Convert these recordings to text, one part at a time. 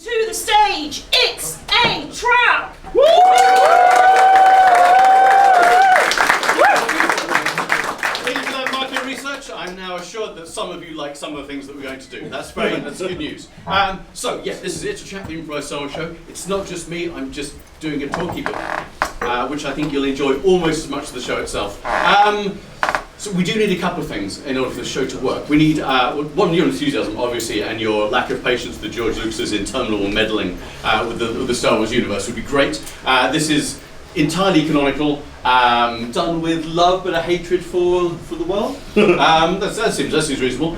To the stage, it's a trap! Market research, I'm now assured that some of you like some of the things that we're going to do. That's good news. So, yes, this is It's a Trap, the Improvised Star Wars show. It's not just me, I'm just doing a talkie bit, which I think you'll enjoy almost as much as the show itself. So we do need a couple of things in order for the show to work. We need, one, your enthusiasm, obviously, and your lack of patience with George Lucas's interminable meddling with the Star Wars universe would be great. This is entirely canonical, done with love but a hatred for the world. That seems reasonable.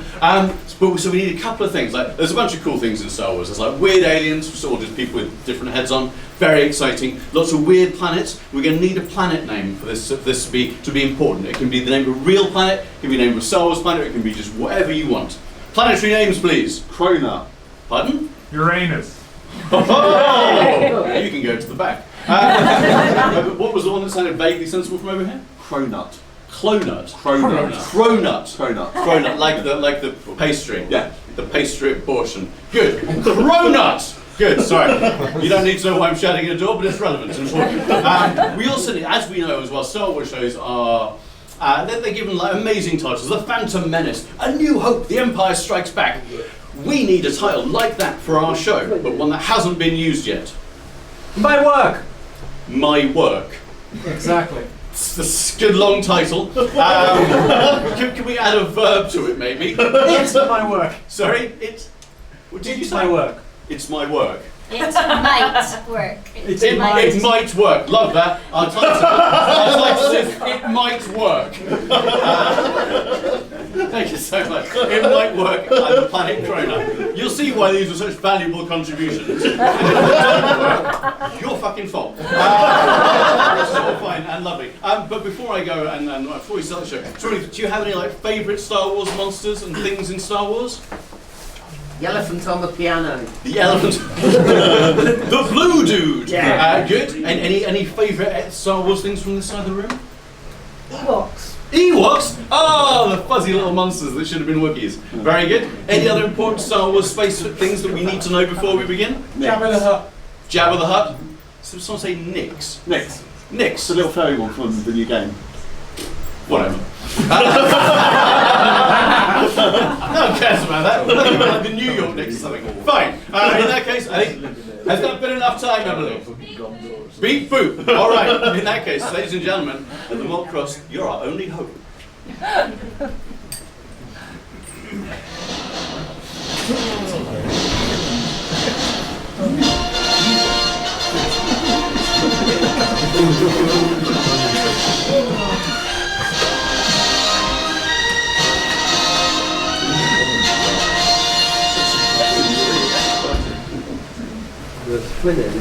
So we need a couple of things. Like, there's a bunch of cool things in Star Wars. There's like weird aliens, or just people with different heads on. Very exciting. Lots of weird planets. We're going to need a planet name for this to be important. It can be the name of a real planet. It can be the name of a Star Wars planet. It can be just whatever you want. Planetary names, please. Krona. Pardon? Uranus. Oh, you can go to the back. What was the one that sounded vaguely sensible from over here? Cronut. Clonut. Cronut. Cronut. Cronut. Cronut, like the pastry. Yeah. The pastry abortion. Good. Cronut. Good. Sorry. You don't need to know why I'm shouting at a door, but it's relevant and important. We also need, as we know as well, Star Wars shows are. They're given like amazing titles. The Phantom Menace, A New Hope, The Empire Strikes Back. We need a title like that for our show, but one that hasn't been used yet. My work. My work. Exactly. It's a good long title. Can we add a verb to it, maybe? It's my work. Sorry, it's. What did you say? My work. It's my work. It might work. It might work. Love that. Our title is It Might Work. Thank you so much. It might work on the planet Krona. You'll see why these are such valuable contributions. And if they don't work, your fucking fault. It's all fine and lovely. But before I go and before we start the show, sorry, do you have any like favourite Star Wars monsters and things in Star Wars? The elephant on the piano. The elephant. The blue dude. Yeah. Good. And any favourite Star Wars things from this side of the room? Ewoks. Ewoks? Oh, the fuzzy little monsters that should have been Wookiees. Very good. Any other important Star Wars space things that we need to know before we begin? Jabba the Hutt. Jabba the Hutt. Someone say Nix. Nix. Nix. It's a little fairy one from the new game. Whatever. No one cares about that. Like the New York Knicks or something. Fine. In that case, I think, has that been enough time, Emily? Beep boop. All right. In that case, ladies and gentlemen, at the Malt Cross, you're our only hope. Twinning.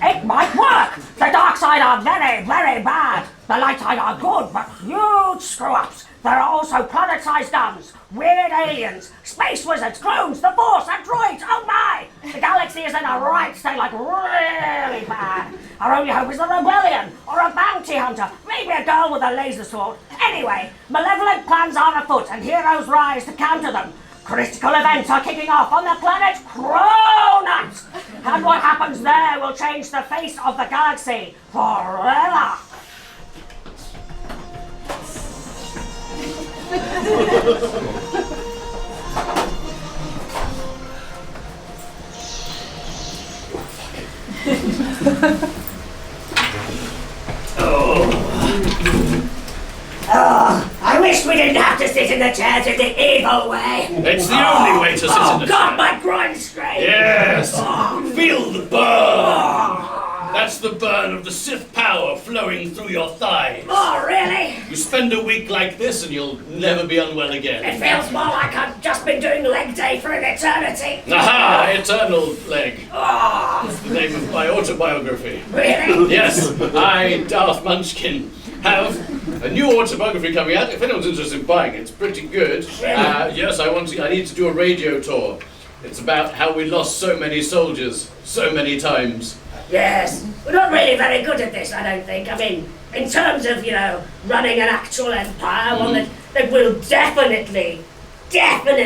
It might work! The dark side are very, very bad. The light side are good, but huge screw-ups. There are also planet-sized guns, weird aliens, space wizards, clones, the Force, and droids. Oh my! The galaxy is in a right state, like really bad. Our only hope is the rebellion, or a bounty hunter, maybe a girl with a laser sword. Anyway, malevolent plans are afoot, and heroes rise to counter them. Critical events are kicking off on the planet Cronut! And what happens there will change the face of the galaxy forever! I wish we didn't have to sit in the chairs in the evil way. It's the only way to sit in the God, chair. my groin's straight. Yes! Feel the burn! That's the burn of the Sith power flowing through your thighs. Oh, really? You spend a week like this and you'll never be unwell again. It feels more like I've just been doing leg day for an eternity. Aha! Eternal Leg. Oh, That's the name of my autobiography. really? Yes, I, Darth Munchkin, have A new autobiography coming out. If anyone's interested in buying it, it's pretty good. Yes, I need to do a radio tour. It's about how we lost so many soldiers, so many times. Yes, we're not really very good at this, I don't think. I mean, in terms of, running an actual empire, one that will definitely never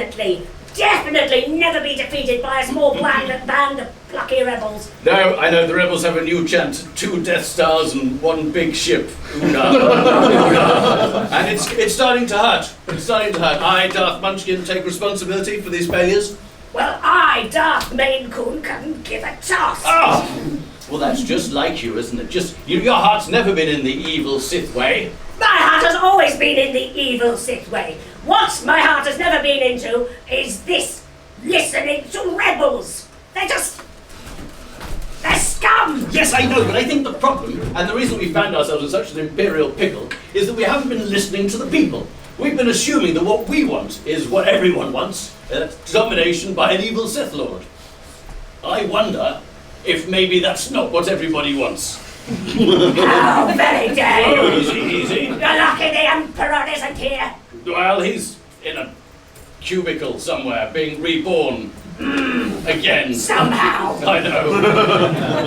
be defeated by a small band of plucky rebels. No, I know the rebels have a new chant: 2 Death Stars and 1 big ship. Una. And it's starting to hurt. It's starting to hurt. I, Darth Munchkin, take responsibility for these failures. Well, I, Darth Main Coon, couldn't give a toss. Oh! Well, that's just like you, isn't it? Your heart's never been in the evil Sith way. My heart has always been in the evil Sith way. What my heart has never been into is this listening to rebels. They're scum! Yes, I know, but I think the problem, and the reason we found ourselves in such an imperial pickle, is that we haven't been listening to the people. We've been assuming that what we want is what everyone wants, domination by an evil Sith Lord. I wonder if maybe that's not what everybody wants. How very dare you! Oh, easy. You're lucky the Emperor isn't here. Well, he's in a cubicle somewhere, being reborn. Again. Somehow. I know.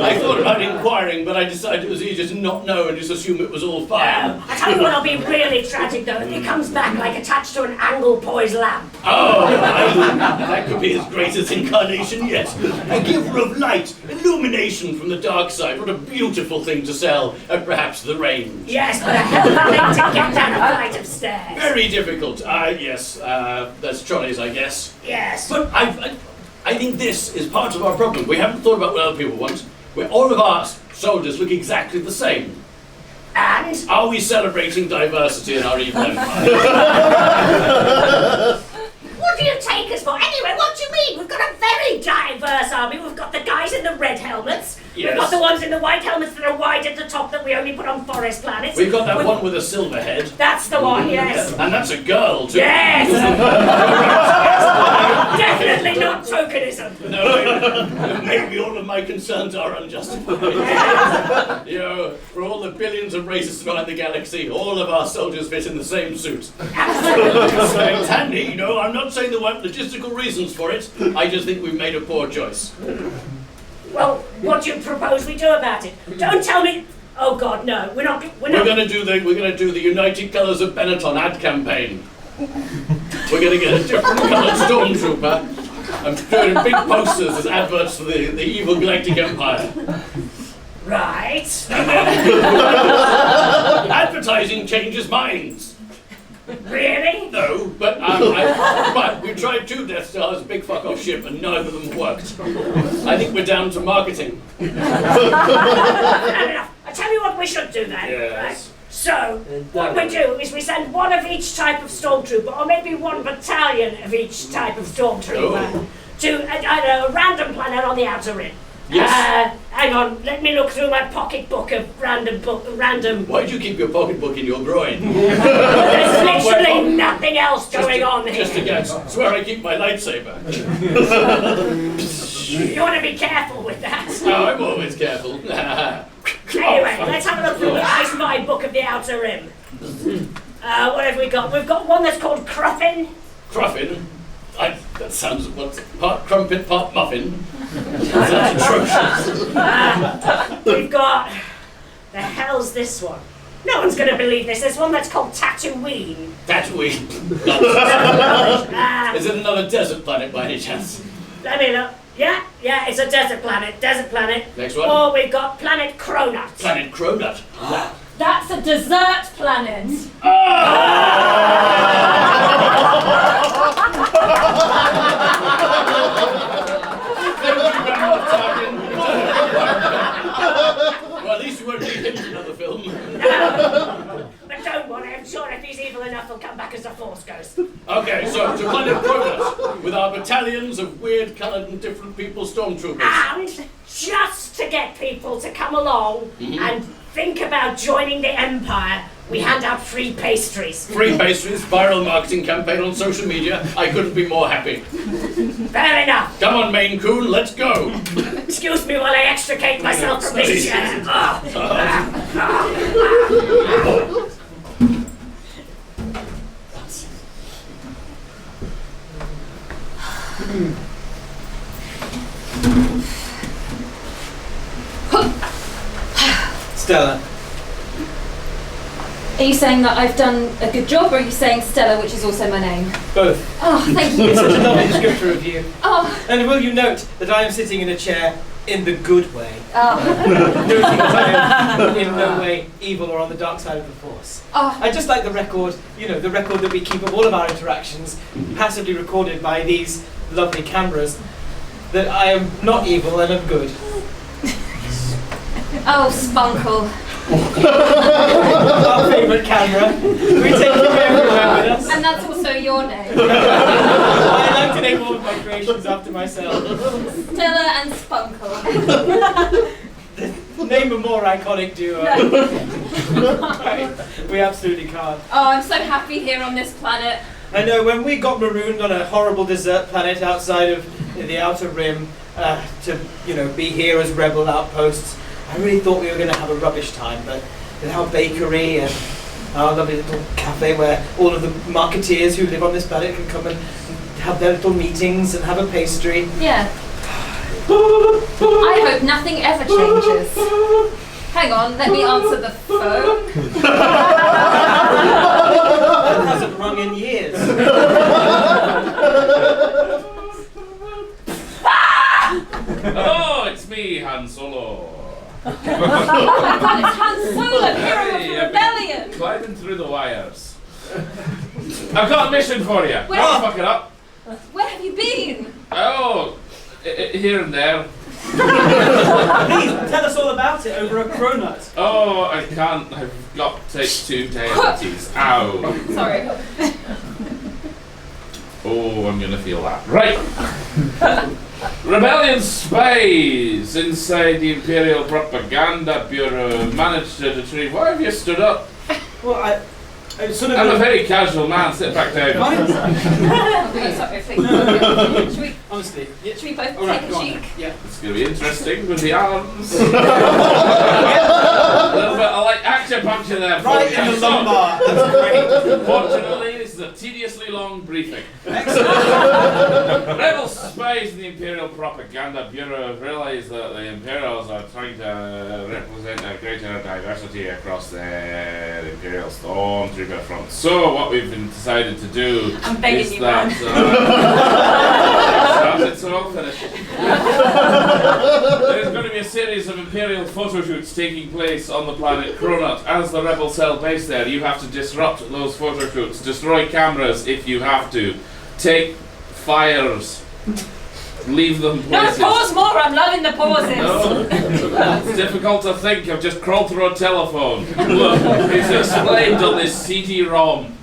I thought about inquiring, but I decided it was easier to not know and just assume it was all fine. I tell you what'll be really tragic though, if he comes back like attached to an angle-poised lamp. Oh, that could be his greatest incarnation yet. A giver of light, illumination from the dark side. What a beautiful thing to sell at perhaps the range. Yes, but a hell of a thing to get down a flight of stairs. Very difficult. Yes, that's trolleys, I guess. Yes. But I think this is part of our problem. We haven't thought about what other people want. All of our soldiers look exactly the same. And? Are we celebrating diversity in our evil empire? What do you take us for? Anyway, what do you mean? We've got a very diverse army. We've got the guys in the red helmets. Yes. We've got the ones in the white helmets that are wide at the top that we only put on forest planets. We've got that one with a silver head. That's the one, yes. And that's a girl, too. Yes! Definitely not tokenism. No, maybe all of my concerns are unjustified. For all the billions of races throughout the galaxy, all of our soldiers fit in the same suit. Absolutely. So it's handy, I'm not saying there weren't logistical reasons for it. I just think we've made a poor choice. Well, what do you propose we do about it? Don't tell me. Oh God, no. We're not. We're going to do the United Colours of Benetton ad campaign. We're going to get a different coloured stormtrooper and put in big posters as adverts for the evil galactic empire. Right. Advertising changes minds. Really? No, but we tried 2 Death Stars, big fuck off ship, and neither of them worked. I think we're down to marketing. Enough. I tell you what we should do then. Yes. Right? So, what we do is we send one of each type of stormtrooper, or maybe 1 battalion of each type of stormtrooper, to a random planet on the outer rim. Yes. Hang on, let me look through my pocketbook of random. Why do you keep your pocketbook in your groin? There's literally nothing else going on here. Just a guess. It's where I keep my lightsaber. You want to be careful with that. Oh, I'm always careful. Anyway, let's have a look through the Ice My Book of the Outer Rim. What have we got? We've got one that's called Cruffin. Cruffin? That sounds part crumpet, part muffin. That's atrocious. We've got... The hell's this one? No one's going to believe this. There's one that's called Tatooine. Tatooine. Is it another desert planet by any chance? Let me look. Yeah, it's a desert planet. Next one. Or we've got Planet Cronut. Planet Cronut. That's a dessert planet. Well, at least you won't need him for another film. But don't worry, I'm sure if he's evil enough, he'll come back as a Force Ghost. Okay, so to Planet Cronut, with our battalions of weird-coloured and different people stormtroopers. And just to get people to come along and think about joining the Empire, we hand out free pastries. Free pastries, viral marketing campaign on social media. I couldn't be more happy. Fair enough. Come on, Maine Coon, let's go. Excuse me while I extricate myself from this chair. Stella. Are you saying that I've done a good job, or are you saying Stella, which is also my name? Both. Oh, thank you. It's such a lovely descriptor of you. Oh, And will you note that I am sitting in a chair in the good way? oh, Noting that I am in no way evil or on the dark side of the Force. oh. I just like the record, the record that we keep of all of our interactions, passively recorded by these lovely cameras, that I am not evil and I'm good. Oh, Spunkle. Our favourite camera. We take you everywhere with us. And that's also your name. I like to name all of my creations after myself. Stella and Spunkle. Name a more iconic duo. Right. We absolutely can't. Oh, I'm so happy here on this planet. I know, when we got marooned on a horrible desert planet outside of the Outer Rim to, be here as rebel outposts, I really thought we were going to have a rubbish time, but with our bakery and our lovely little cafe where all of the marketeers who live on this planet can come and have their little meetings and have a pastry. Yeah. I hope nothing ever changes. Hang on, let me answer the phone. That hasn't rung in years. Hello, it's me, Han Solo. Oh my god, it's Han Solo, hero of the rebellion! Gliding through the wires. I've got a mission for you. Where? Don't fuck it up. Where have you been? Oh, here and there. Please, tell us all about it over a cronut. Oh, I can't. I've got to take 2 deities. Ow. Sorry. Oh, I'm gonna feel that. Right. Rebellion spies inside the Imperial Propaganda Bureau managed to retrieve. Why have you stood up? Well, I sort of. I'm a very casual man. Sit back down. Sorry, please. Should we, Honestly. should we both All right, take a go on. cheek? Yeah. It's gonna be interesting with the arms. A little bit of like acupuncture there. for Right you. in the So, lumbar. That's great. Fortunately, this is a tediously long briefing. Rebel spies in the Imperial Propaganda Bureau have realised that the Imperials are trying to represent a greater diversity across the Imperial Stormtrooper front. So what we've decided to do I'm begging is you, that... it's all finished. There's going to be a series of Imperial photo shoots taking place on the planet Cronut. As the rebel cell base there, you have to disrupt those photo shoots, destroy cameras if you have to, take fires, leave them No, places. pause more, I'm loving the pauses. No, it's difficult to think. I've just crawled through a telephone. Look, it's explained on this CD-ROM.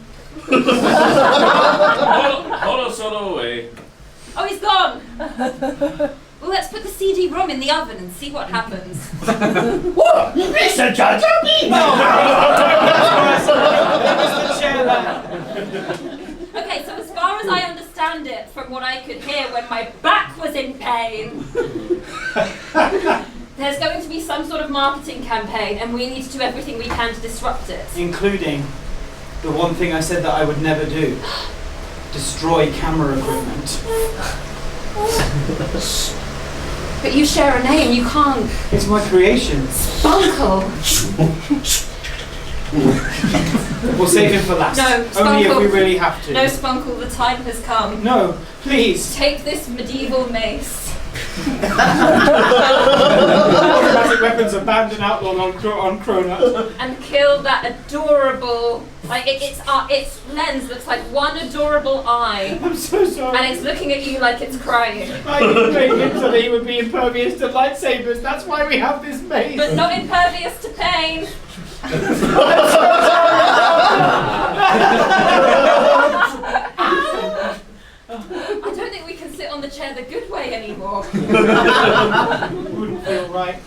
Hold solo away. Oh, he's gone. Well, let's put the CD-ROM in the oven and see what happens. What? Mr. Jar Jar Binks? Okay, so as far as I understand it, from what I could hear when my back was in pain, there's going to be some sort of marketing campaign, and we need to do everything we can to disrupt it. Including the one thing I said that I would never do. Destroy camera equipment. But you share a name, you can't. It's my creation. Uncle. We'll save it for last. No, Only if Spunkle. we really have to. No, Spunkle, the time has come. No, please. Take this medieval mace. Automatic weapons abandoned outlawed on Cronut. And kill that adorable, like its lens looks like one adorable eye, I'm so sorry. and it's looking at you like it's crying, I didn't make him so that he would be impervious to lightsabers. That's why we have this maze. but not impervious to pain. I don't think we can sit on the chair the good way anymore. Wouldn't feel right.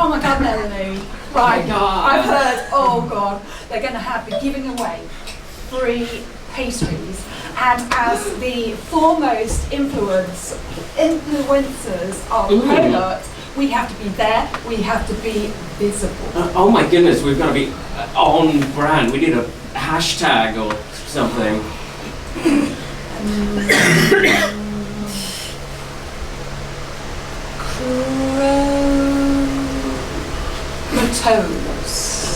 Oh my God, Melanie. Right, I've heard, oh God, they're going to be giving away free pastries. And as the foremost influencers of Polart, We have to be there. We have to be visible. Oh my goodness, we've got to be on brand. We need a hashtag or something. Chromatose.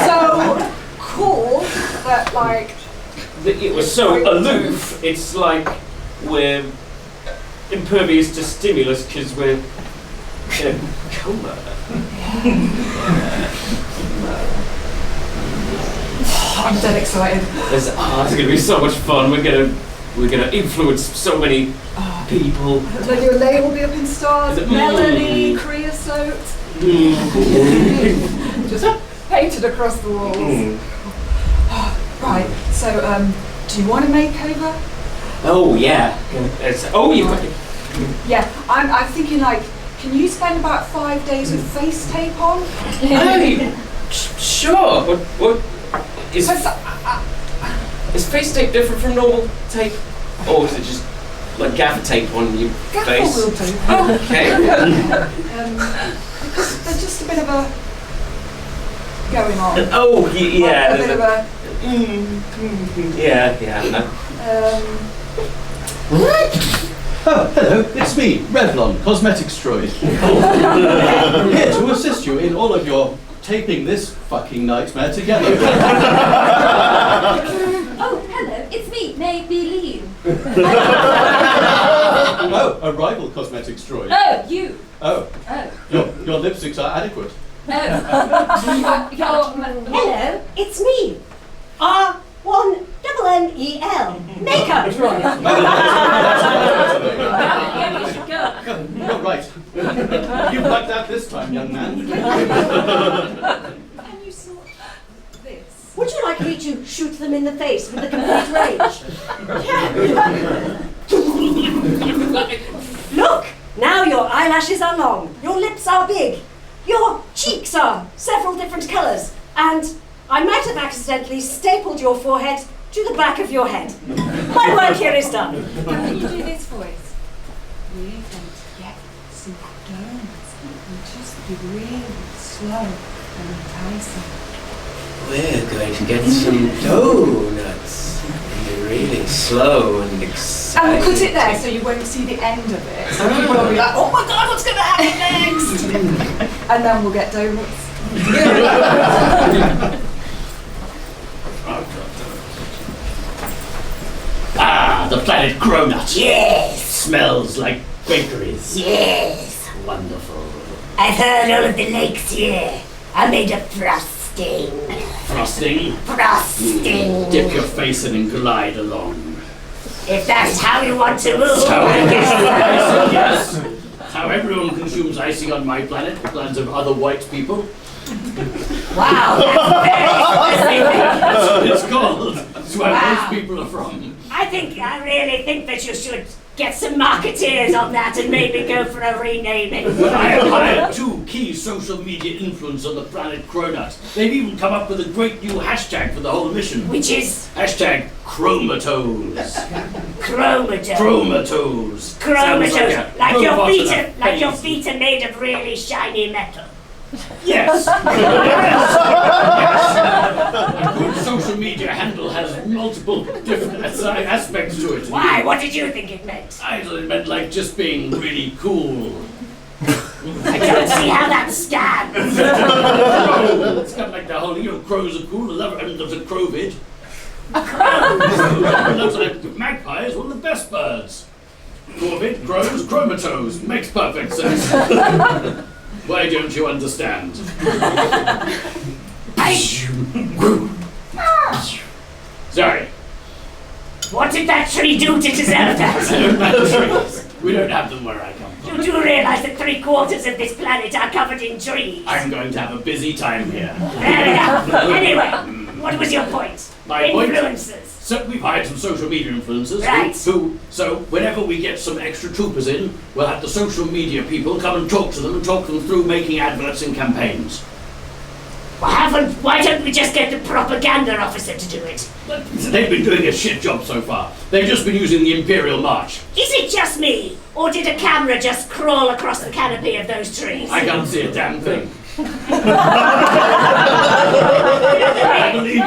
So cool that like It was so aloof. It's like we're impervious to stimulus because we're in a coma. I'm dead excited. It's going to be so much fun. We're gonna influence so many people. Then your name will be up in stars. Melanie, creosote. Just painted across the walls. Right. So, do you want a makeover? Oh yeah. You've got. Yeah. I'm thinking like, can you spend about 5 days with face tape on? Hey, sure. What is face tape different from normal tape, or is it just like gaffer tape on your face? Will do. Okay. Because there's just a bit of a going on. Oh yeah. A bit of a. Yeah. No. Oh, hello, it's me, Revlon, Cosmetics Droid. Here to assist you in all of your taping this fucking nightmare together. Oh, hello, it's me, Maybelline. Oh, a rival Cosmetics Droid. Oh, you. Oh, Oh. your lipsticks are adequate. Hello, it's me. R1NNEL. Makeup droid. Yeah, we should go. You're right. You lucked out this time, young man. Can you sort this? Would you like me to shoot them in the face with the complete range? Look! Now your eyelashes are long, your lips are big, your cheeks are several different colours, and I might have accidentally stapled your forehead to the back of your head. My work here is done. Can you do this voice? We don't get super donuts. We just be really slow and enticing. We're going to get some donuts. Really slow and exciting. And we'll put it there so you won't see the end of it. So people will be like, oh my god, what's going to happen next? And then we'll get donuts. Ah, the planet Cronut. Yes, Smells like bakeries. yes. Wonderful. I've heard all of the lakes here are made of frosting. Frosting. Frosting. Dip your face in and glide along. If that's how you want to move, How I guess. yes. How everyone consumes icing on my planet, the planets of other white people. Wow, that's very specific. That's what it's called. That's where Wow. most people are from. I really think that you should get some marketeers on that and maybe go for a renaming. I have hired 2 key social media influencers on the planet Cronut. They've even come up with a great new hashtag for the whole mission. Which is Hashtag Chromatose. chromatose. Chromatose. Sounds Chromatose. a Like your robot feet in a are like your phase. feet are made of really shiny metal. Yes. Yes. A good social media handle has multiple different aspects to it. Why? What did you think it meant? I thought it meant like just being really cool. I don't see how that stands. Crow. It's kind of like the whole, crows are cool. The other end of the crovid. It looks like magpies, one of the best birds. Corvid, crows, chromatose. Makes perfect sense. Why don't you understand? Sorry. What did that tree do to deserve that? I don't like trees. We don't have them where I come from. You do realize that 3/4 of this planet are covered in trees? I'm going to have a busy time here. Fair enough. Anyway, what was your point? My point? Influencers. So we've hired some social media influencers Right. so whenever we get some extra troopers in, we'll have the social media people come and talk to them and talk them through making adverts and campaigns. Why don't we just get the propaganda officer to do it? But they've been doing a shit job so far. They've just been using the Imperial March. Is it just me? Or did a camera just crawl across the canopy of those trees? I can't see a damn thing. I believe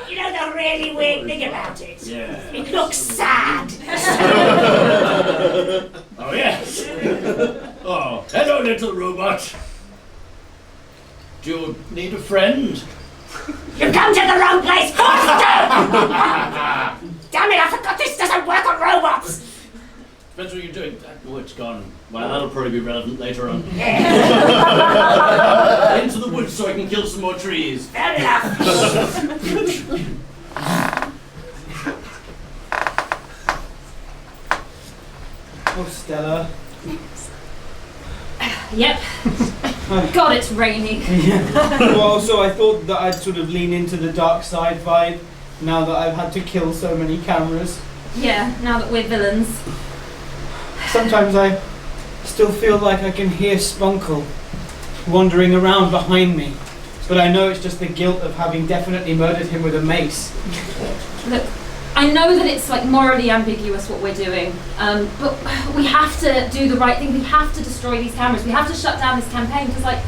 You know the really weird thing about it? Yeah. It looks sad. Oh, yes. Oh, hello, little robot. Do you need a friend? You've come to the wrong place, Foster! Damn it, I forgot this doesn't work on robots! Depends what you're doing. Oh, it's gone. Well, that'll probably be relevant later on. Into the woods so I can kill some more trees. Fair enough. Oh, Stella. Yep. God, it's raining. Well, so I thought that I'd sort of lean into the dark side vibe now that I've had to kill so many cameras. Yeah, now that we're villains. Sometimes I still feel like I can hear Spunkle wandering around behind me, but I know it's just the guilt of having definitely murdered him with a mace. Look, I know that it's like morally ambiguous what we're doing, but we have to do the right thing. We have to destroy these cameras. We have to shut down this campaign because, like,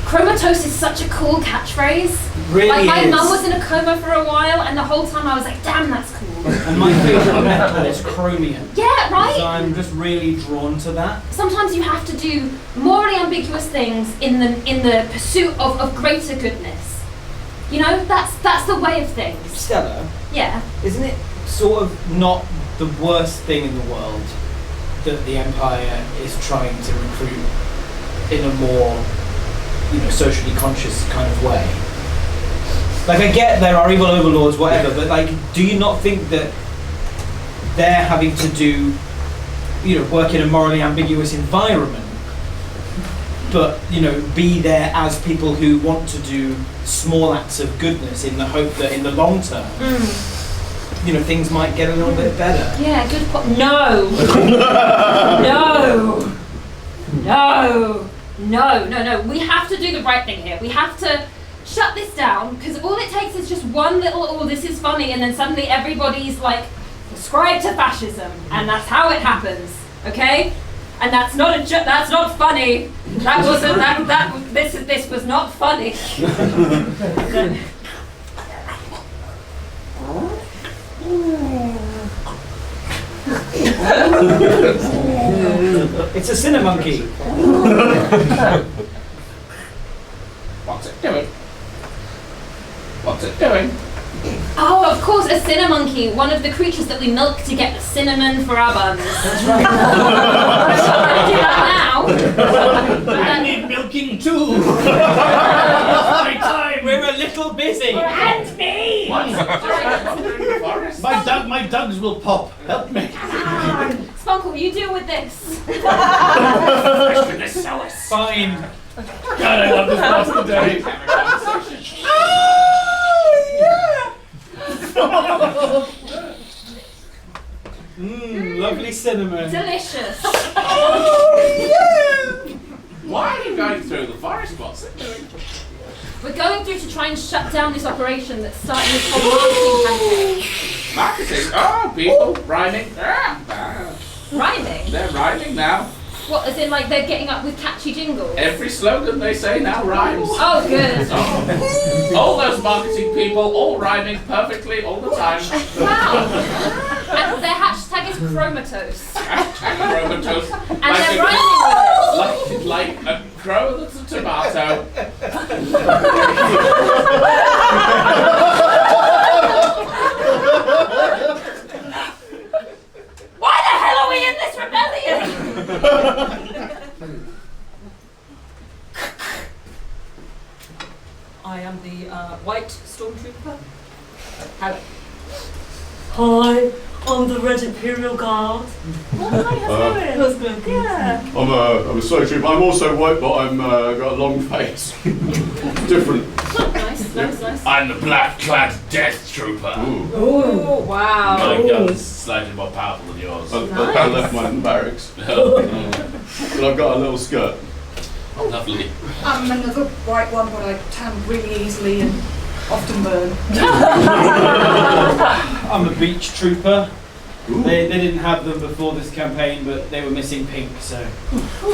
comatose is such a cool catchphrase. Really like, my is. mum was in a coma for a while, and the whole time I was like, damn, that's cool. And my favourite metal is chromium. Yeah, right? So I'm just really drawn to that. Sometimes you have to do morally ambiguous things in the pursuit of greater goodness. You know, that's the way of things. Stella, Yeah. isn't it sort of not the worst thing in the world that the Empire is trying to recruit in a more, socially conscious kind of way? Like, I get there are evil overlords, whatever, but like, do you not think that they're having to do, work in a morally ambiguous environment, but, be there as people who want to do small acts of goodness in the hope that in the long term, things might get a little bit better? Yeah, good point. No! No. We have to do the right thing here. We have to shut this down, because all it takes is just one little, oh, this is funny, and then suddenly everybody's like, ascribed to fascism, and that's how it happens, okay? And that's not that's not funny. That wasn't, this was not funny. It's a Cinemonkey. What's it doing? What's it doing? Oh, of course, a Cinemonkey, one of the creatures that we milk to get the cinnamon for our buns. That's right. I'm not going to do that now. I need milking too. My time. We're a little busy. And me! My dugs will pop. Help me. Spunkle, you deal with this. Fine. God, I love this part of the day. Lovely cinnamon. Delicious. Why are you going through the forest? What's it doing? We're going through to try and shut down this operation that's starting this whole marketing campaign. Marketing? Oh, people rhyming. Rhyming? They're rhyming now. What, as in like they're getting up with catchy jingles? Every slogan they say now rhymes. Oh, good. Oh. All those marketing people, all rhyming perfectly all the time. Wow. And their hashtag is chromatose. Hashtag chromatose. And they're rhyming with it. Like a crow that's a tomato. Why the hell are we in this rebellion? I am the white stormtrooper. Hello. Hi, I'm the Red Imperial Guard. How's it going? Yeah. I'm a stormtrooper. I'm also white, but I'm got a long face. Different. Nice. I'm the black-clad death trooper. Ooh. Oh, wow. My gun's slightly more powerful than yours. I left mine in the barracks. But I've got a little skirt. Lovely. I'm another white one, but I tan really easily and often burn. I'm a beach trooper. Ooh. They didn't have them before this campaign, but they were missing pink, so.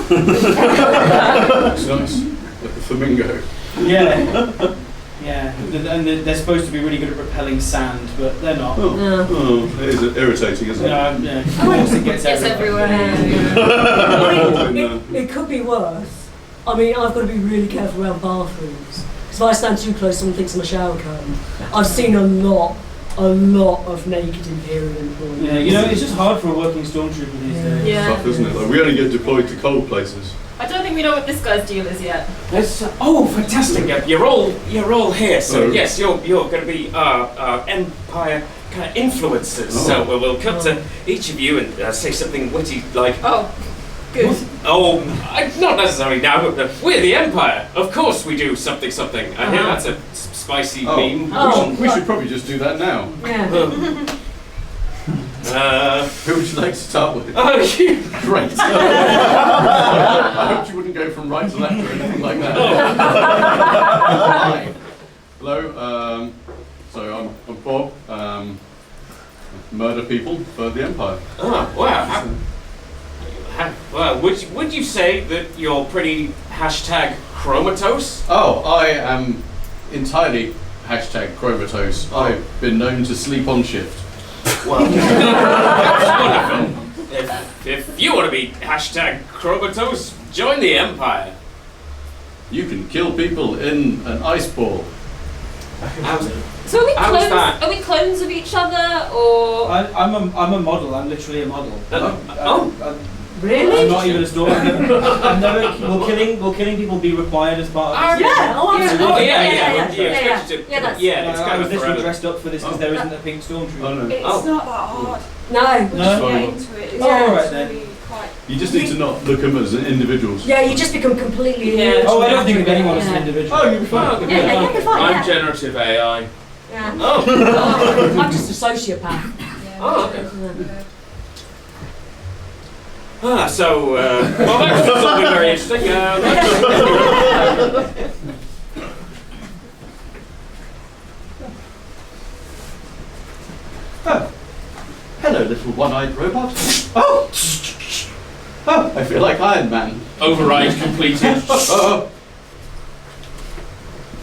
It's nice. Like a flamingo. Yeah. Yeah. And they're supposed to be really good at repelling sand, but they're not. Oh, it is irritating, isn't it? Yeah. Of course it gets everywhere. I mean, it could be worse. I mean, I've got to be really careful around bathrooms. Because if I stand too close, someone thinks I'm a shower curtain. I've seen a lot of naked Imperial employees. Yeah, you know, it's just hard for a working stormtrooper these days. Yeah. Tough, isn't it? Like, we only get deployed to cold places. I don't think we know what this guy's deal is yet. Oh, fantastic! You're all here. So Oh. yes, you're going to be Empire kind of influencers. Oh. So we'll come to each of you and say something witty like, Oh, good. "Oh, not necessarily now, but we're the Empire. Of course we do something. I hear that's a spicy meme. We should probably just do that now. Yeah. Who would you like to start with? Oh, you. Great. I hoped you wouldn't go from right to left or anything like that. Hi. Hello. So I'm Bob. Murder people for the Empire. Oh, wow. Well, would you say that you're pretty #chromatose? Oh, I am entirely #chromatose. I've been known to sleep on shift. Well, that's wonderful. If you want to be #chromatose, join the Empire. You can kill people in an ice ball. So are we How was clones? that? Are we clones of each other, or? I'm a model. I'm literally a model. Really? I'm not even a storm. I've never. Will killing people be required as part of this? Yeah, oh, absolutely. Oh, yeah. Yeah, that's... Yeah, No, it's I kind was of literally forever. dressed up for this because there isn't a pink stormtrooper. Oh, no. It's Oh. not that hard. No. We'll just No. get into it. It's Oh, all right actually then. quite. You just need to not look at them as individuals. Yeah, you just become completely... Yeah. Oh, I don't think of anyone as an Yeah. individual. Oh, you'll be fine. Oh, Yeah, you'll be fine, I'm yeah. generative AI. Yeah. Oh. I'm just a sociopath. Yeah, Oh, okay. yeah. So, well, that's something very interesting. Oh. Hello, little one-eyed robot. Oh! Oh, I feel like Iron Man. Override completed. Oh.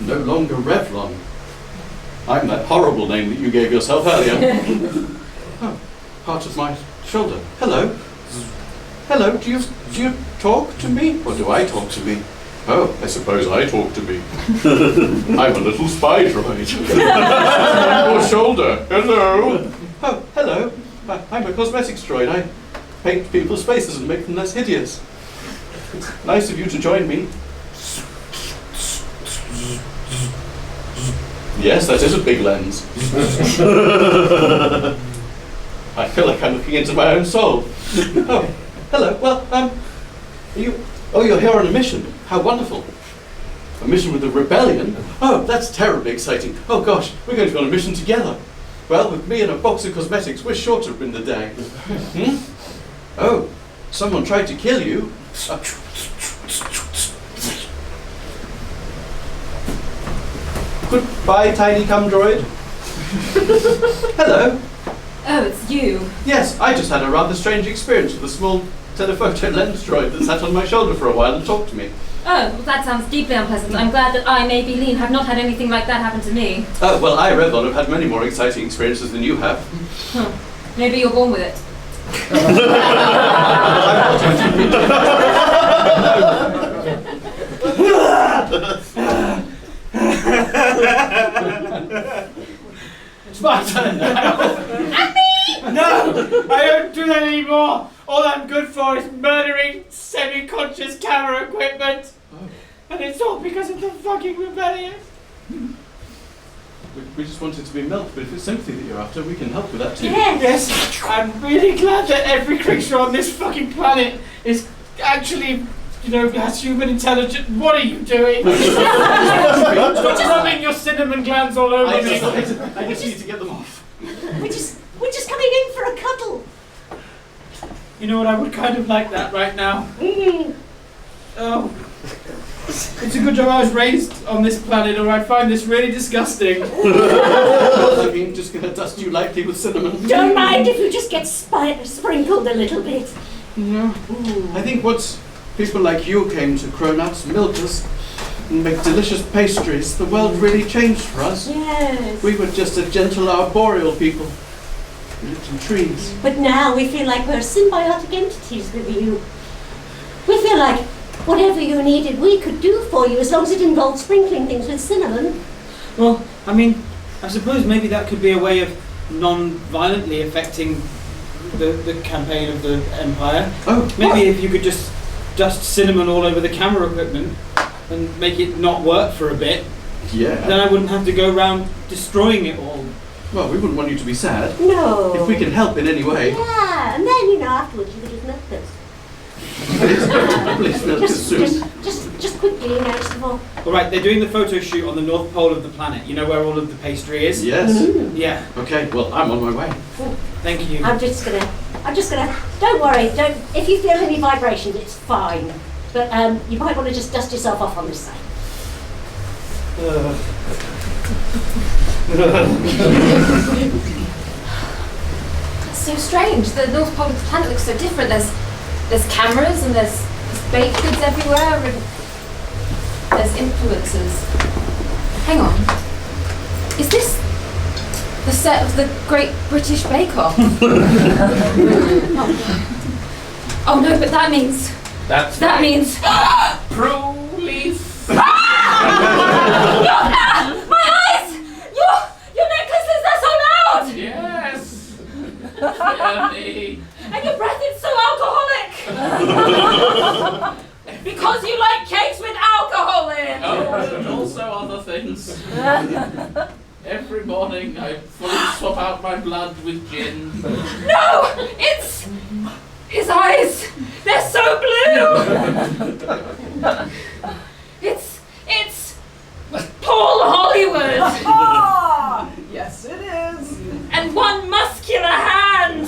No longer Revlon. I'm that horrible name that you gave yourself earlier. Oh, part of my shoulder. Hello. Hello, do you talk to me? Or do I talk to me? Oh, I suppose I talk to me. I'm a little spy droid. On your shoulder. Hello. Oh, hello. I'm a cosmetics droid. I paint people's faces and make them less hideous. Nice of you to join me. Yes, that is a big lens. I feel like I'm looking into my own soul. Oh, hello. Well, you're here on a mission. How wonderful. A mission with the rebellion? Oh, that's terribly exciting. Oh gosh, we're going to go on a mission together. Well, with me and a box of cosmetics, we're sure to win the day. Hmm? Oh, someone tried to kill you. Goodbye, tiny cum droid. Hello. Oh, it's you. Yes, I just had a rather strange experience with a small telephoto lens droid that sat on my shoulder for a while and talked to me. Oh, well, that sounds deeply unpleasant. I'm glad that I, maybe Lean, have not had anything like that happen to me. Oh, well, I, Revlon, have had many more exciting experiences than you have. Huh. Maybe you're born with it. It's my turn now. No, I don't do that anymore. All I'm good for is murdering semi-conscious camera equipment. And it's all because of the fucking rebellion. We just wanted to be Malt, but if it's sympathy that you're after, we can help with that too. Yes, I'm really glad that every creature on this fucking planet is actually, has human intelligence. What are you doing? Stop rubbing your cinnamon glands all over me. I just need to get them off. We're just coming in for a cuddle. You know what? I would kind of like that right now. Oh. It's a good job I was raised on this planet, or I'd find this really disgusting. I'm just going to dust you lightly with cinnamon. Don't mind if you just get sprinkled a little bit. I think once people like you came to Cronuts, milk us, and make delicious pastries, the world really changed for us. Yes. We were just a gentle arboreal people. We lived in trees. But now we feel like we're symbiotic entities with you. We feel like whatever you needed we could do for you as long as it involved sprinkling things with cinnamon. Well, I mean, I suppose maybe that could be a way of non-violently affecting the campaign of the Empire. Oh, maybe if you could just dust cinnamon all over the camera equipment and make it not work for a bit, yeah. then I wouldn't have to go around destroying it all. Well, we wouldn't want you to be sad. No. If we can help in any way. Yeah, and then, afterwards you could just milk us. Please milk us soon. Just quickly, just before. All right, they're doing the photo shoot on the north pole of the planet. You know where all of the pastry is? Yes. Yeah. Okay, well, I'm on my way. Thank you. I'm just gonna, don't worry, if you feel any vibrations, it's fine. But you might want to just dust yourself off on this side. It's so strange. The North Pole of the planet looks so different. There's cameras and there's baked goods everywhere and there's influencers. Hang on. Is this the set of the Great British Bake Off? Oh no, but that means... That means... Prolife! My eyes! Your necklaces, they're so loud! Yes! Yummy! And your breath is so alcoholic! Because you like cakes with alcohol in! Oh, and also other things. Every morning I fully swap out my blood with gin. No! It's... his eyes! They're so blue! It's... Paul Hollywood! Ah, yes it is. And one muscular hand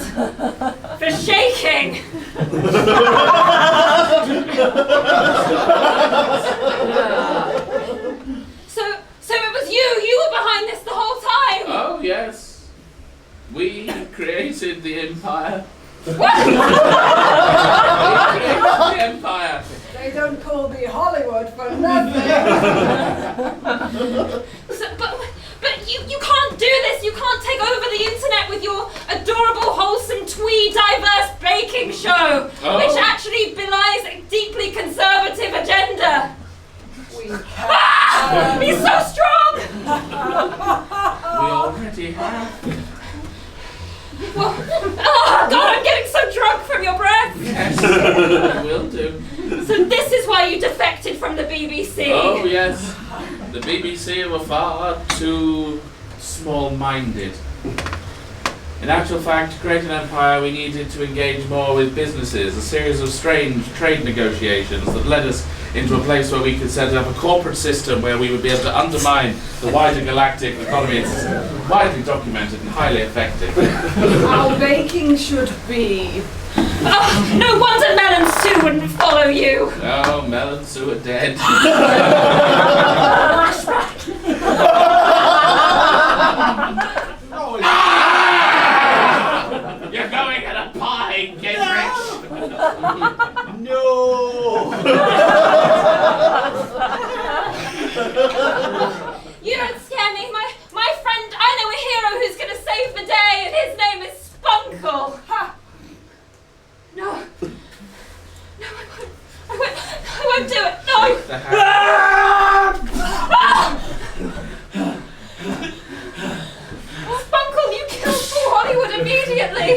for shaking. So it was you were behind this the whole time? Oh yes. We created the Empire. We created the Empire. They don't call me Hollywood for nothing. But you can't do this. You can't take over the internet with your adorable, wholesome, twee, diverse baking show, which actually belies a deeply conservative agenda. We can. He's so strong! We already have. Well, oh God, I'm getting so drunk from your breath. Yes, we will do. So this is why you defected from the BBC. Oh yes. The BBC were far too small-minded. In actual fact, to create an empire, we needed to engage more with businesses, a series of strange trade negotiations that led us into a place where we could set up a corporate system where we would be able to undermine the wider galactic economy. It's widely documented and highly effective. Our baking should be. Oh, no wonder Mel and Sue wouldn't follow you. No, Mel and Sue are dead. You're going at a pie, Gingrich! No! You don't scare me. My friend, I know a hero who's going to save the day, and his name is Spunkle. Ha! No. No, I won't do it. No. Take the hat. Spunkle, you killed Paul Hollywood immediately.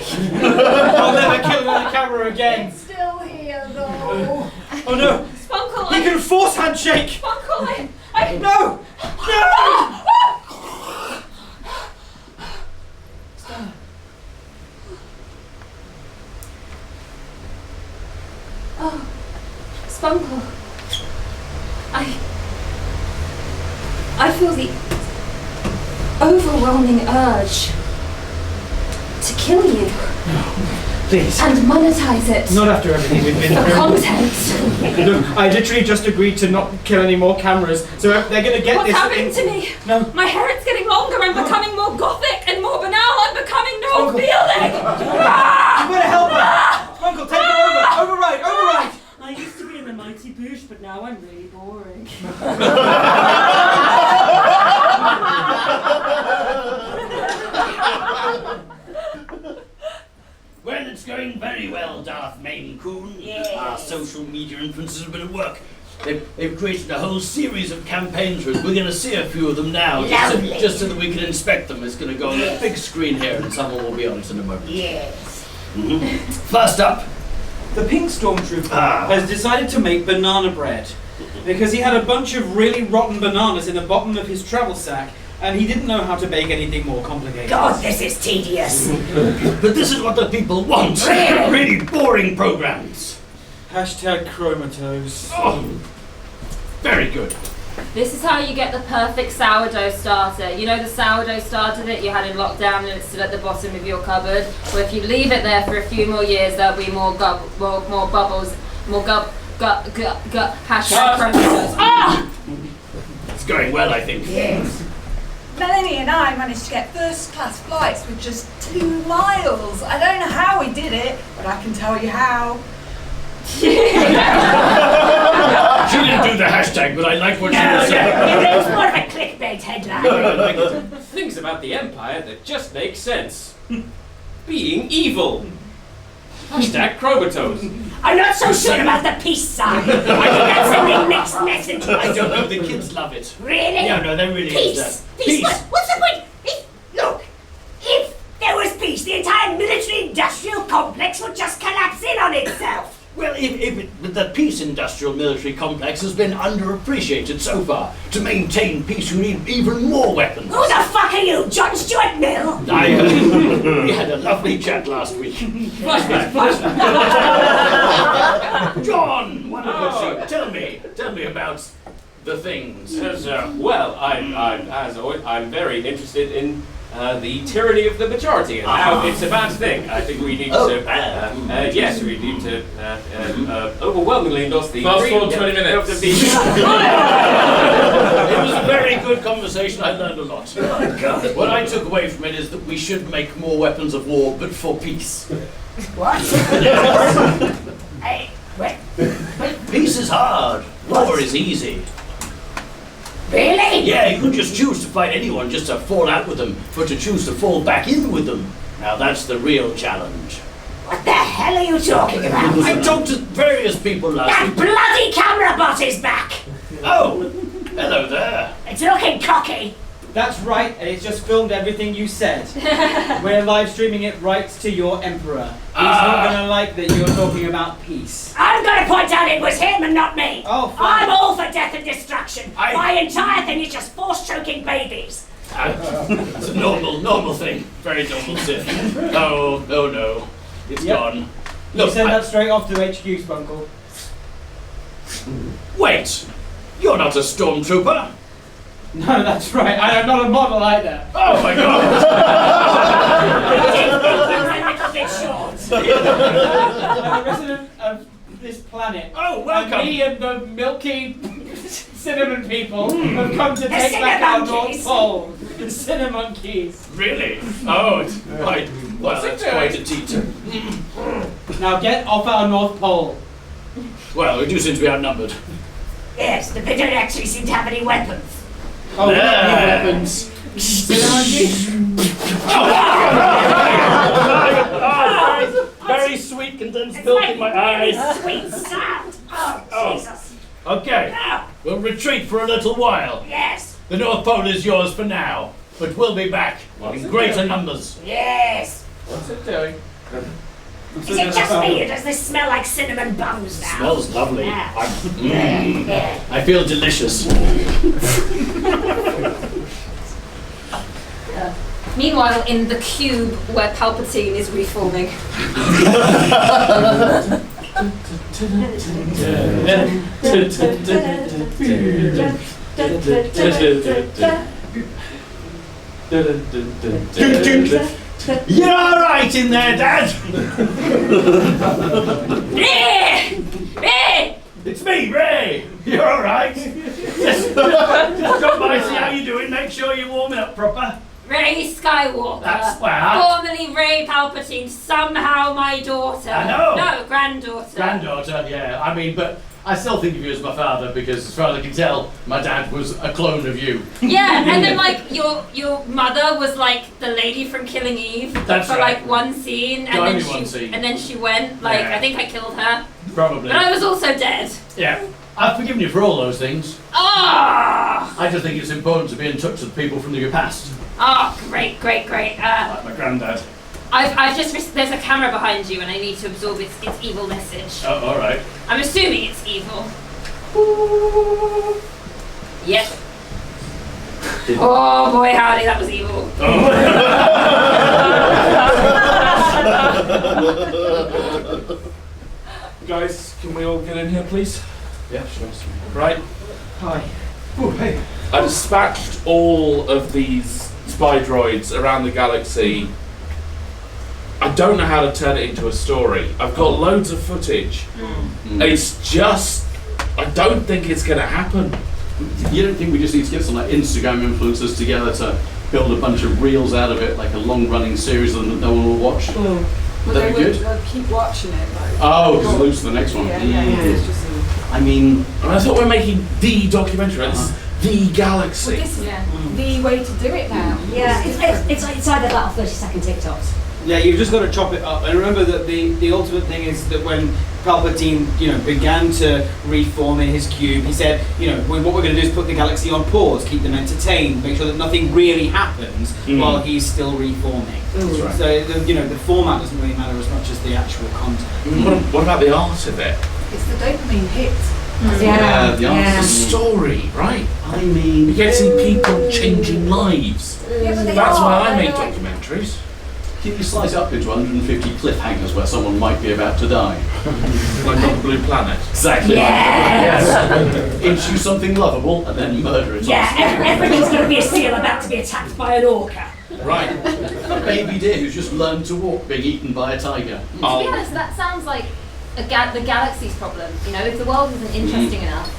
I'll never kill another camera again. It's still here though. Oh no! Spunkle, You can force handshake! Spunkle, I... No! No! Oh, Spunkle. I feel the overwhelming urge to kill you. Please. And monetize it. Not after everything we've been For through. content. Look, I literally just agreed to not kill any more cameras, so if they're gonna get What's this. happening to me? No. My hair is getting longer. I'm becoming more gothic and more banal. I'm becoming no feeling. You better help her! Uncle, take her over! Override! I used to be in the mighty bush, but now I'm really boring. Well, it's going very well, Darth Maine Coon. Our social media influencers have been at work. They've created a whole series of campaigns for us. We're going to see a few of them now, just so that we can inspect them. It's going to go on a big screen here, and someone will be on it in a moment. Yes. First up, The pink stormtrooper has decided to make banana bread because he had a bunch of really rotten bananas in the bottom of his travel sack and he didn't know how to bake anything more complicated. God, this is tedious. but this is what the people want. Really boring programs. Hashtag chromatose. Oh, very good. This is how you get the perfect sourdough starter. You know the sourdough starter that you had in lockdown and it's still at the bottom of your cupboard? Well, if you leave it there for a few more years, there'll be more bubbles, more hashtag chromosomes. Ah! It's going well, I think. Yes. Melanie and I managed to get first class flights with just 2 miles. I don't know how we did it, but I can tell you how. She didn't do the hashtag, but I like what she was saying. It was more of a clickbait headline. Things about the Empire that just make sense. Being evil. Hashtag chromatose. I'm not so sure about the peace sign. I think that's sending mixed messages. I don't know, the kids love it. Really? No, there really Peace. is that. Peace. What's the point? Look, if there was peace, the entire military-industrial complex would just collapse in on itself. Well, but the peace industrial military complex has been underappreciated so far. To maintain peace, you need even more weapons. Who the fuck are you, John Stuart Mill? We had a lovely chat last week. John, wonderful show. Tell me about the things. Well, as always, I'm very interested in the tyranny of the majority and how it's a bad thing. I think we need to, we need to overwhelmingly endorse the Fast forward 20 minutes. of the It was a very good conversation. I learned a lot. What I took away from it is that we should make more weapons of war, but for peace. What? Hey, wait. Peace is hard. War is easy. Really? Yeah, you can just choose to fight anyone just to fall out with them, but to choose to fall back in with them. Now that's the real challenge. What the hell are you talking about? I talked to various people last That week. bloody camera bot is back! Oh, hello there. It's looking cocky. That's right, and it's just filmed everything you said. We're live streaming it right to your emperor. He's not gonna like that you're talking about peace. I'm gonna point out it was him and not me. Oh, fine. I'm all for death and destruction. My entire thing is just force-choking babies. It's a normal thing. Very normal sin. Oh no. It's gone. You send that straight off to HQ, Spunkle. Wait! You're not a stormtrooper! No, that's right. I am not a model either. Oh my god! A little bit short. I'm a resident of this planet. Oh, welcome! And me and the milky cinnamon people have come to The take back our North Cinnamonkeys. Pole. The Cinnamonkeys. Really? Oh, it's quite. Well, that's quite a teacher. Now get off our North Pole. Well, we do seem to be outnumbered. Yes, but they don't actually seem to have any weapons. Oh, we don't need There. weapons. Cinnamonkeys. Very sweet condensed It's milk like in my eyes. sweet sound. Oh, Oh. Jesus. Okay, Now, we'll retreat for a little while. yes, The North Pole is yours for now, but we'll be back in greater numbers. yes. What's it doing? Is it just me or does this smell like cinnamon buns now? Smells lovely. Yeah. Yeah. I feel delicious. Meanwhile, in the cube where Palpatine is reforming. You're all right in there, Dad. It's me, Ray. You're all right. Just drop by, see how you're doing. Make sure you're warming up proper. Ray Skywalker. That's wow. Formerly Ray Palpatine. Somehow my daughter. I know. No, granddaughter. Granddaughter, yeah. I mean, but I still think of you as my father because, as far as I can tell, my dad was a clone of you. Yeah, and then like your mother was like the lady from Killing Eve That's for right. like one scene, and Only then one she scene. and then she went like Yeah. I think I killed her, Probably. but I was also dead. Yeah. I've forgiven you for all those things. Ah, I just think it's important to be in touch with people from your past. great. Like my granddad. I've just there's a camera behind you, and I need to absorb its evil message. Oh, all right. I'm assuming it's evil. Yep. Oh boy, howdy, that was evil. Guys, can we all get in here, please? Yeah, sure. Right. Hi. Oh, hey. I dispatched all of these spy droids around the galaxy. I don't know how to turn it into a story. I've got loads of footage. It's just, I don't think it's going to happen. You don't think we just need to get some like Instagram influencers together to build a bunch of reels out of it, like a long-running series that no one will watch? Well, That'd be good. They'll keep watching it. Like, Oh, because it looks to the next one. yeah, it's just I mean, And I thought we're making the documentary. It's the galaxy. this is the way to do it now. Yeah, it's either that or 30-second TikToks. Yeah, you've just got to chop it up. And remember that the ultimate thing is that when Palpatine, began to reform in his cube, he said, what we're going to do is put the galaxy on pause, keep them entertained, make sure that nothing really happens while he's still reforming. That's right. So, the format doesn't really matter as much as the actual content. What about the art of it? It's the dopamine hit. yeah, the answer. The story, right? I mean, You're getting people changing lives. Yeah, but they That's are, why I they're make like- documentaries. can you slice it up into 150 cliffhangers where someone might be about to die? Like on Blue Planet. Exactly. Yes! Introduce something lovable and then murder it. Yeah, everything's going to be a seal about to be attacked by an orca. Right. A baby deer who's just learned to walk being eaten by a tiger. To be honest, that sounds like the galaxy's problem. If the world isn't interesting enough.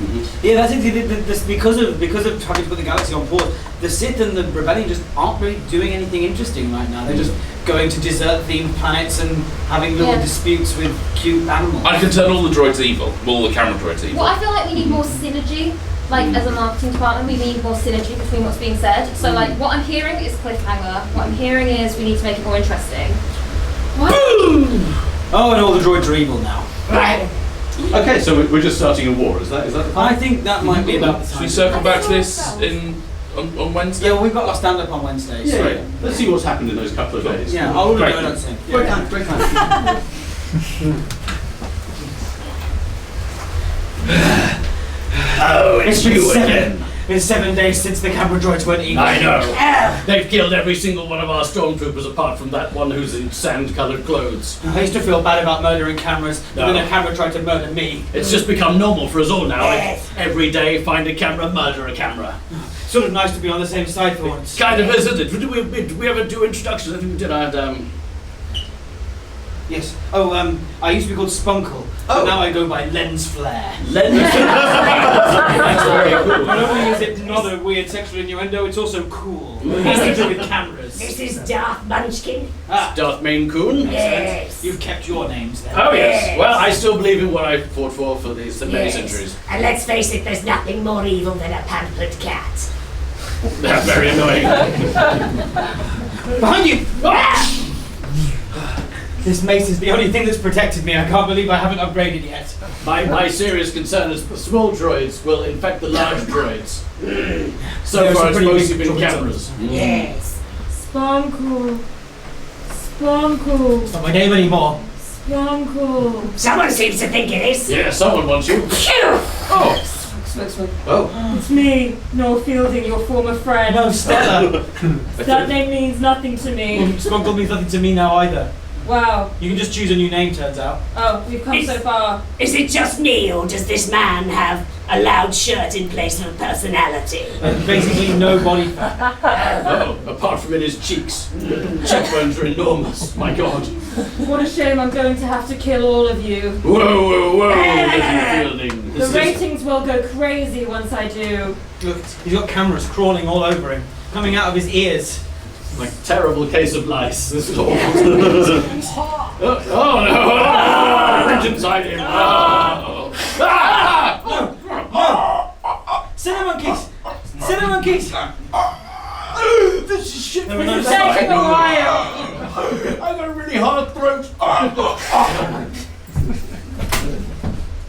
Yeah, that's it. Because of having to put the galaxy on pause, the Sith and the Rebellion just aren't really doing anything interesting right now. They're just going to desert-themed planets and having little disputes with cute animals. I can turn all the droids evil. All the camera droids evil. Well, I feel like we need more synergy. As a marketing department, we need more synergy between what's being said. So, what I'm hearing is cliffhanger. What I'm hearing is we need to make it more interesting. What? Oh, and all the droids are evil now. Right. Okay, so we're just starting a war. Is that the plan? I think that might be about the Should time. we circle back to this on Wednesday? Yeah, well, we've got our stand-up on Wednesday. Yeah, So. yeah. Let's see what's happened in those couple of days. Yeah, I'll order Great. donuts in. Great time, great time. Oh, it's you again. Been 7 days since the camera droids went evil. I know. They've killed every single one of our stormtroopers apart from that one who's in sand-coloured clothes. I used to feel bad about murdering cameras, but No. then a camera tried to murder me. It's just become normal for us all now. Yes. Every day, find a camera, murder a camera. Sort of nice to be on the same side for once. Kind of is, isn't it? Did we ever do introductions? I think we did. I had, Yes. Oh, I used to be called Spunkle, but now I go by Lens Flare. That's very cool. Not only is it not a weird sexual innuendo, it's also cool. It's to do with cameras. This is Darth Munchkin. Darth Main Coon. Yes. You've kept your names then. Oh yes. Yes. Well, I still believe in what I fought for these many Yes. centuries. And let's face it, there's nothing more evil than a pampered cat. They're very annoying. Behind you! Ah! This mace is the only thing that's protected me. I can't believe I haven't upgraded yet. My serious concern is the small droids will infect the large droids. So There's far, some it's pretty mostly big been droids. cameras. Yes. Spunkle. Spunkle. It's not my name anymore. Spunkle. Someone seems to think it is. Yeah, someone wants you. Oh. Oh. It's me, Noel Fielding, your former friend. No, Stella. That name means nothing to me. Spunkle means nothing to me now either. Wow. You can just choose a new name, turns out. Oh, we've come so far. Is it just me, or does this man have a loud shirt in place of a personality? And basically no body fat. Oh, apart from in his cheeks. Cheekbones are enormous. My God. What a shame I'm going to have to kill all of you. Whoa, little fielding. The ratings will go crazy once I do. Look, he's got cameras crawling all over him, coming out of his ears. Like terrible case of lice. This is awful. Oh no! Reach inside him. Cinemonkeys! Cinemonkeys! This is shit. This is taking a while. I got a really hard throat.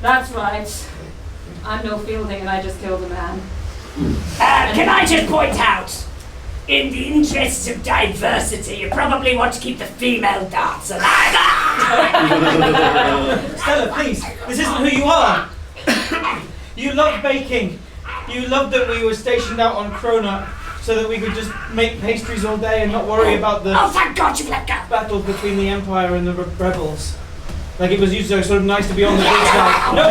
That's right. I'm no Fielding and I just killed a man. Can I just point out, in the interests of diversity, you probably want to keep the female darts alive. Stella, please, this isn't who you are. You love baking. You loved that we were stationed out on Cronut so that we could just make pastries all day and not worry about the thank God you've let go. battle between the Empire and the rebels. Like it was used to sort of nice to be on the good side. No,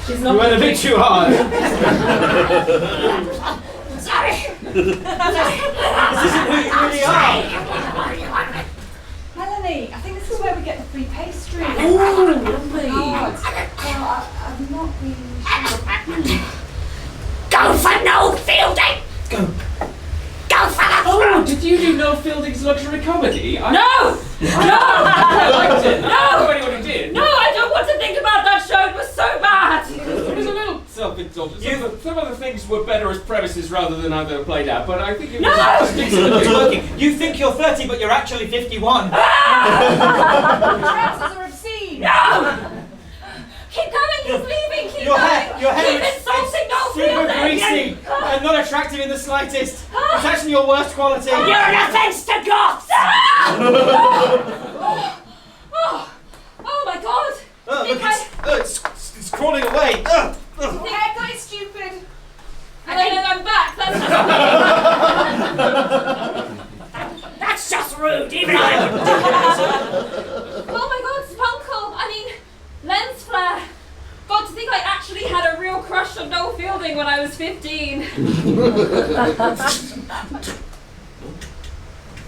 She's you not went a bit too hard. Sorry. This isn't who you really are. Melanie, I think this is where we get the free pastry. Ooh, lovely. Well, I'm not really sure. Go for no Fielding. Go. Go for the Oh, did you do No Fielding's luxury comedy? No! I liked it. I don't know anyone who did. No, I don't want to think about that show. It was so bad. It was a little self-indulgent. Some of the things were better as premises rather than how they were played out, but I think it was It's working. You think you're 30, but you're actually 51. Trousers are obscene. No! Keep going, he's leaving, keep Your going. hair, your hair Keep is insulting no super Fielding. greasy and not attractive in the slightest. It's actually your worst quality. You're an offence to goths. Oh my God. Look, it's crawling away. Haircut is stupid. And then I'm back. That's just rude. Even I wouldn't do that. Oh my God, Spunkle. I mean, lens flare. God, to think I actually had a real crush on Noel Fielding when I was 15.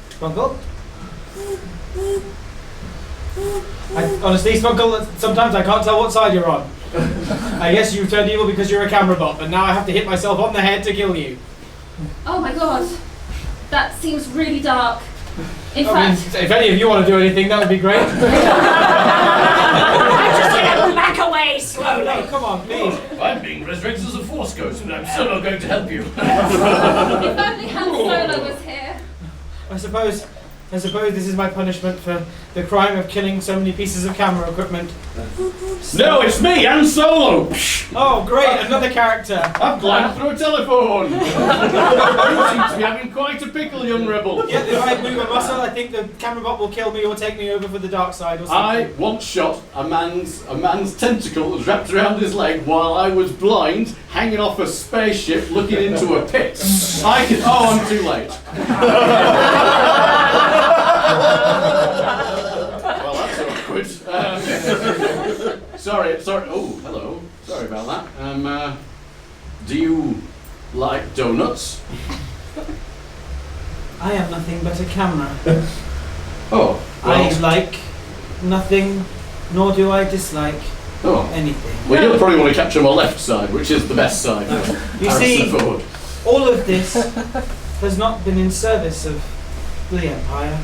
Spunkle? Honestly, Spunkle, sometimes I can't tell what side you're on. I guess you've turned evil because you're a camera bot, but now I have to hit myself on the head to kill you. Oh my God. That seems really dark. In I fact, mean, if any of you want to do anything, that would be great. I'm just gonna back away slowly. Oh, come on, please. I'm being resurrected as a Force Ghost, but I'm still not going to help you. if only Han Solo was here. I suppose this is my punishment for the crime of killing so many pieces of camera equipment. No, it's me, Han Solo. Oh, great, another character. I've climbed through a telephone. You seem to be having quite a pickle, young rebel. Yeah, if I move a muscle, I think the camera bot will kill me or take me over for the dark side or something. I once shot a man's tentacle that was wrapped around his leg while I was blind, hanging off a spaceship, looking into a pit. I'm too late. Well, that's awkward. Sorry. Oh, hello. Sorry about that. Do you like donuts? I am nothing but a camera. Oh, I like nothing, nor do I dislike anything. Well, you'll probably want to capture my left side, which is the best side. You see, all of this has not been in service of the Empire,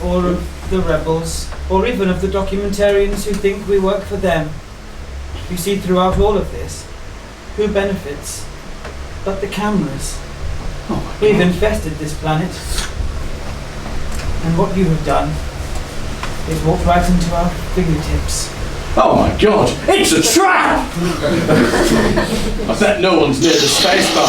or of the rebels, or even of the documentarians who think we work for them. You see, throughout all of this, who benefits but the cameras? We've infested this planet, and what you have done is walked right into our fingertips. Oh my God! It's a trap! I bet no one's near the space bar.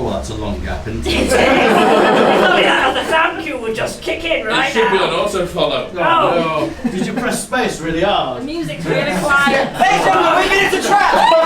Oh, that's a long gap, isn't it? Thank you would just kick in It right should be an now. auto-follow. Oh. Did you press space really hard? The music's really quiet. Hey, gentlemen, we've been into trap!